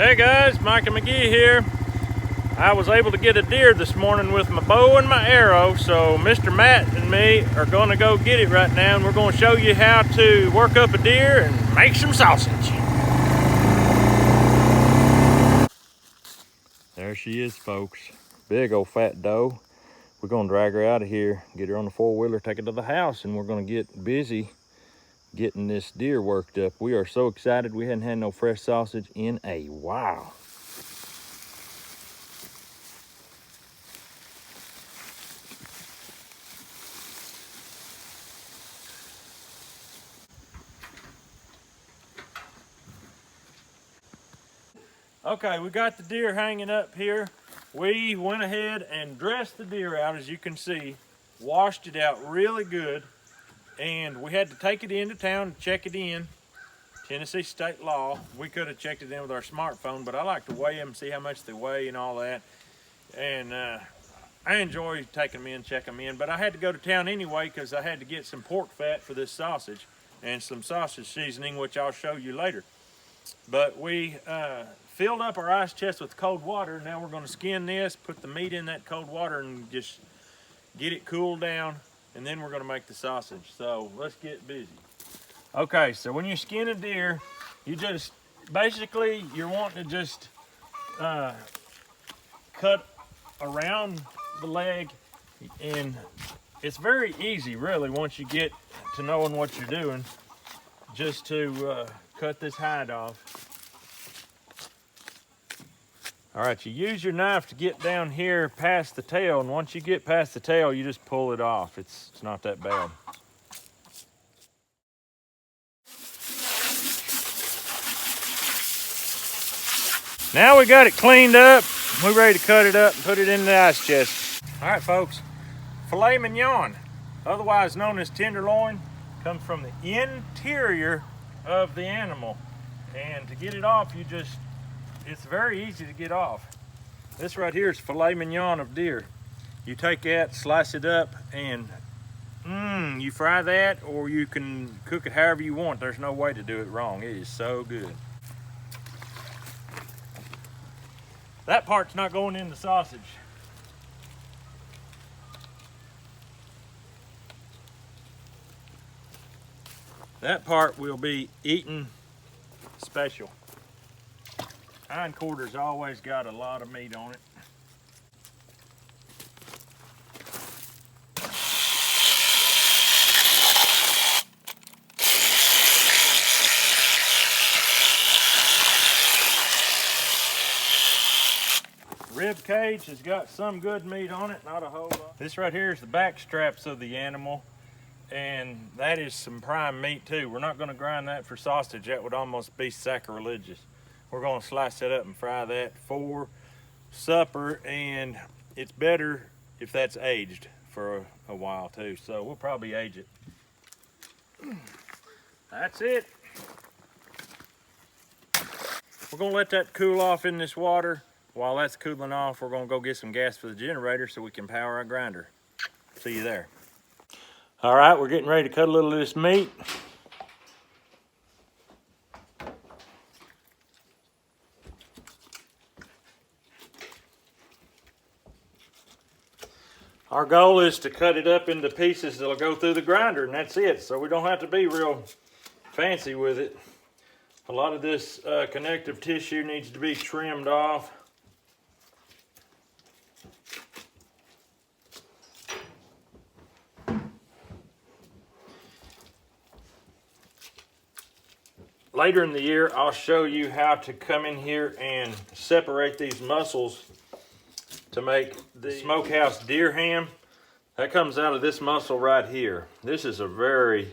Hey guys, Mike and McGee here. I was able to get a deer this morning with my bow and my arrow, so Mr. Matt and me are going to go get it right now, and we're going to show you how to work up a deer and make some sausage. There she is, folks. Big old fat doe. We're going to drag her out of here, get her on the four-wheeler, take her to the house, and we're going to get busy getting this deer worked up. We are so excited. We hadn't had no fresh sausage in a while. Okay, we got the deer hanging up here. We went ahead and dressed the deer out, as you can see, washed it out really good, and we had to take it into town to check it in. Tennessee state law. We could have checked it in with our smartphone, but I like to weigh them, see how much they weigh and all that. And I enjoy taking them in, checking them in, but I had to go to town anyway because I had to get some pork fat for this sausage and some sausage seasoning, which I'll show you later. But we filled up our ice chest with cold water. Now we're going to skin this, put the meat in that cold water, and just get it cooled down, and then we're going to make the sausage. So let's get busy. Okay, so when you skin a deer, you just basically you're wanting to just cut around the leg, and it's very easy really once you get to knowing what you're doing, just to cut this hide off. All right, you use your knife to get down here past the tail, and once you get past the tail, you just pull it off. It's not that bad. Now we got it cleaned up. We're ready to cut it up and put it in the ice chest. All right, folks, filet mignon, otherwise known as tenderloin, comes from the interior of the animal. And to get it off, it's very easy to get off. This right here is filet mignon of deer. You take that, slice it up, and you fry that, or you can cook it however you want. There's no way to do it wrong. It is so good. That part's not going in the sausage. That part will be eaten special. Hindquarter's always got a lot of meat on it. Rib cage has got some good meat on it, not a whole lot. This right here is the back straps of the animal, and that is some prime meat too. We're not going to grind that for sausage. That would almost be sacrilegious. We're going to slice that up and fry that for supper, and it's better if that's aged for a while too. So we'll probably age it. That's it. We're going to let that cool off in this water. While that's cooling off, we're going to go get some gas for the generator so we can power our grinder. See you there. All right, we're getting ready to cut a little of this meat. Our goal is to cut it up into pieces that'll go through the grinder, and that's it. So we don't have to be real fancy with it. A lot of this connective tissue needs to be trimmed off. Later in the year, I'll show you how to come in here and separate these muscles to make the smokehouse deer ham. That comes out of this muscle right here. This is a very,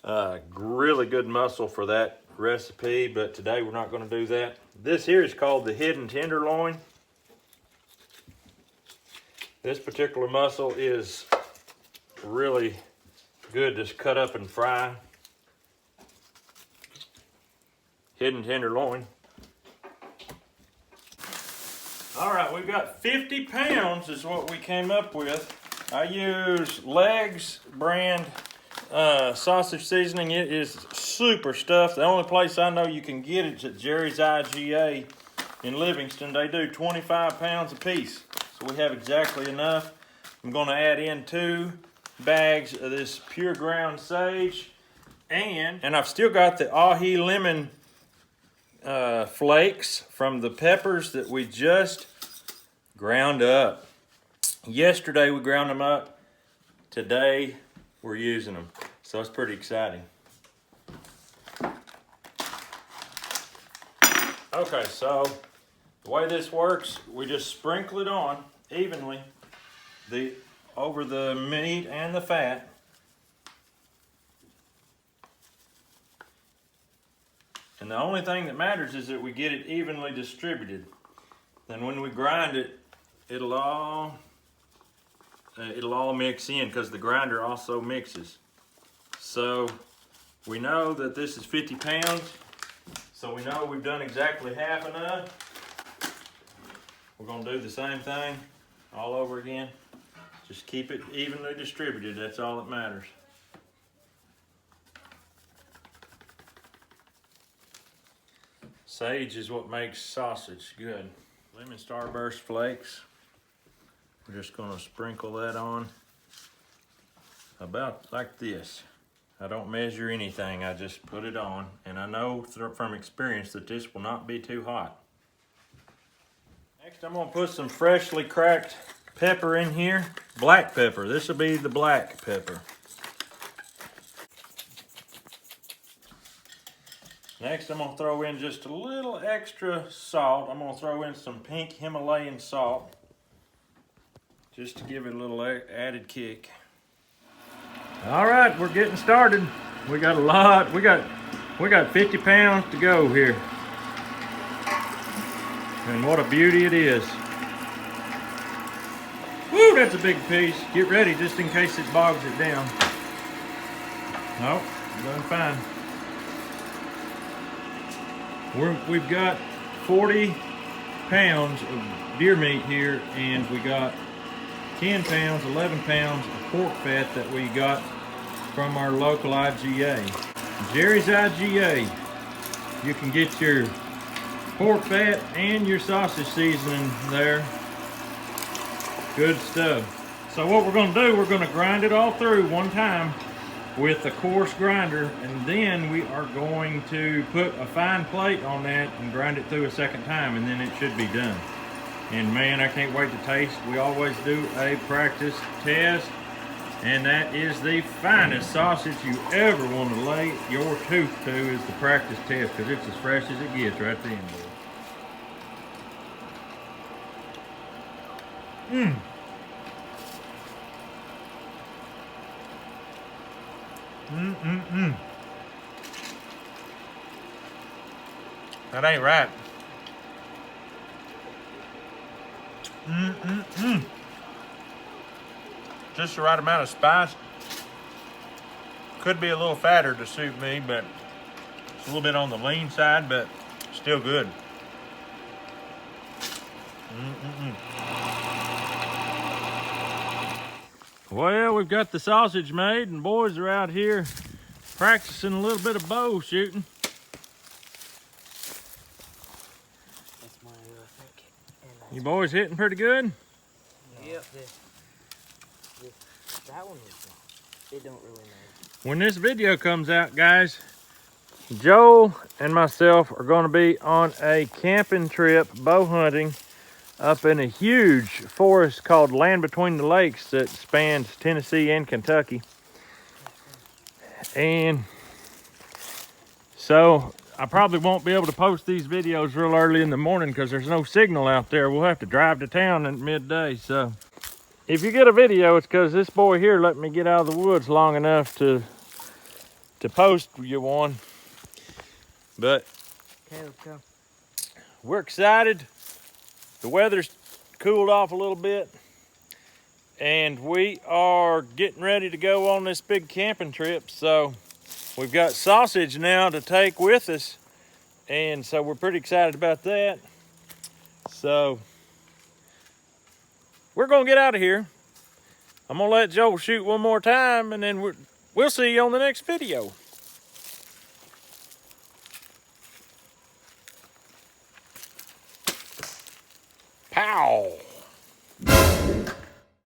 really good muscle for that recipe, but today we're not going to do that. This here is called the hidden tenderloin. This particular muscle is really good to cut up and fry. Hidden tenderloin. All right, we've got 50 pounds is what we came up with. I use Legs brand sausage seasoning. It is super stuffed. The only place I know you can get it is at Jerry's IGA in Livingston, they do 25 pounds a piece. So we have exactly enough. I'm gonna add in 2 bags of this pure ground sage. And I've still got the ahi lemon flakes from the peppers that we just ground up. Yesterday we ground them up. Today we're using them. So it's pretty exciting. Okay, so the way this works, we just sprinkle it on evenly over the meat and the fat. And the only thing that matters is that we get it evenly distributed. Then when we grind it, it'll all mix in because the grinder also mixes. So we know that this is 50 pounds. So we know we've done exactly half enough. We're gonna do the same thing all over again. Just keep it evenly distributed, that's all that matters. Sage is what makes sausage good. Lemon starburst flakes. We're just gonna sprinkle that on about like this. I don't measure anything, I just put it on. And I know from experience that this will not be too hot. Next I'm gonna put some freshly cracked pepper in here. Black pepper, this will be the black pepper. Next, I'm gonna throw in just a little extra salt. I'm gonna throw in some pink Himalayan salt, just to give it a little added kick. All right, we're getting started. We got a lot. We got 50 pounds to go here, and what a beauty it is. Woo, that's a big piece. Get ready, just in case it bogs it down. Nope, done fine. We've got 40 pounds of deer meat here, and we got 10 pounds, 11 pounds of pork fat that we got from our local IGA. Jerry's IGA. You can get your pork fat and your sausage seasoning there. Good stuff. So what we're gonna do, we're gonna grind it all through one time with a coarse grinder, and then we are going to put a fine plate on that and grind it through a second time, and then it should be done. And man, I can't wait to taste. We always do a practice test, and that is the finest sausage you ever want to lay your tooth to is the practice test, because it's as fresh as it gets right then, boy. That ain't right. Just the right amount of spice. Could be a little fatter to suit me, but it's a little bit on the lean side, but still good. Well, we've got the sausage made, and boys are out here practicing a little bit of bow shooting. That's my thing. You boys hitting pretty good? Yep. That one was wrong. It don't really matter. When this video comes out, guys, Joel and myself are going to be on a camping trip, bow hunting, up in a huge forest called Land Between the Lakes that spans Tennessee and Kentucky. And so I probably won't be able to post these videos real early in the morning because there's no signal out there. We'll have to drive to town at midday. So if you get a video, it's because this boy here let me get out of the woods long enough to post you one. But Okay, let's go. we're excited. The weather's cooled off a little bit, and we are getting ready to go on this big camping trip. So we've got sausage now to take with us, and so we're pretty excited about that. So we're gonna get out of here. I'm gonna let Joel shoot one more time, and then we'll see you on the next video. Pow!